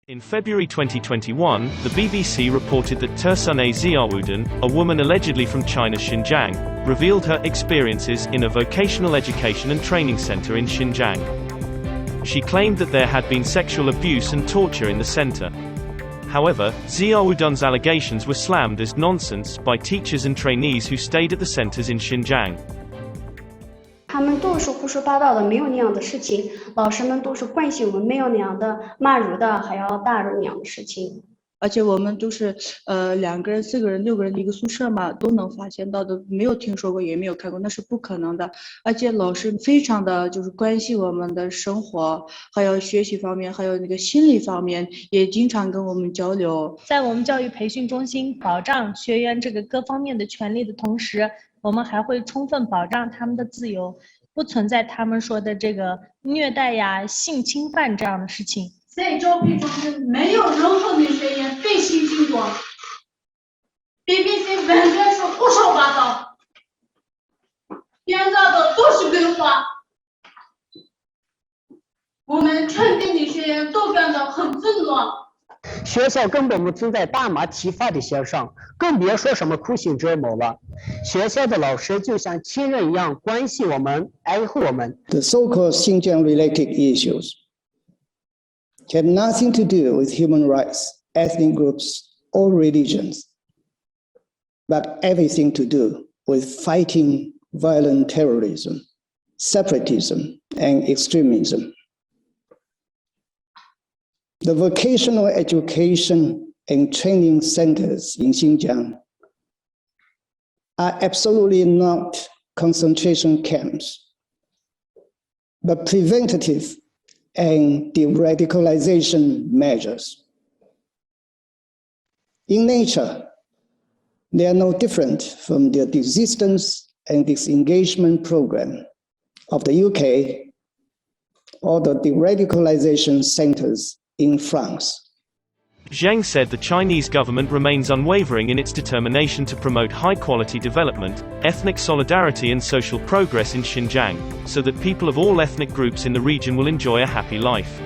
In February 2021, the BBC reported that Tursunay Ziawuddin, a woman allegedly from China's Xinjiang, revealed her experiences in a vocational education and training center in Xinjiang. She claimed that there had been sexual abuse and torture in the center. However, Ziawuddin's allegations were slammed as nonsense by teachers and trainees who stayed at the centers in Xinjiang. 他们都是胡说八道的，没有那样的事情。老师们都是关心我们，没有那样的骂辱的，还要打辱那样的事情。而且我们都是2个人、4个人、6个人的一个宿舍嘛，都能发现到的，没有听说过，也没有看过，那是不可能的。而且老师非常的就是关心我们的生活，还有学习方面，还有那个心理方面，也经常跟我们交流。在我们教育培训中心保障学员这个各方面的权利的同时，我们还会充分保障他们的自由，不存在他们说的这个虐待呀、性侵犯这样的事情。在招聘中心没有任何女学员被性侵过 ，BBC 完全是胡说八道，编造的都是鬼话。我们全体女学员都感到很愤怒。学校根本不存在打骂体罚的现象，更别说什么酷刑折磨了。学校的老师就像亲人一样关心我们、爱护我们。The so-called Xinjiang-related issues have nothing to do with human rights, ethnic groups, or religions, but everything to do with fighting violent terrorism, separatism, and extremism. The vocational education and training centers in Xinjiang are absolutely not concentration camps, but preventative and de-radicalization measures. In nature, they are no different from the desistance and disengagement program of the UK or the de-radicalization centers in France. Zheng said the Chinese government remains unwavering in its determination to promote high-quality development, ethnic solidarity and social progress in Xinjiang, so that people of all ethnic groups in the region will enjoy a happy life.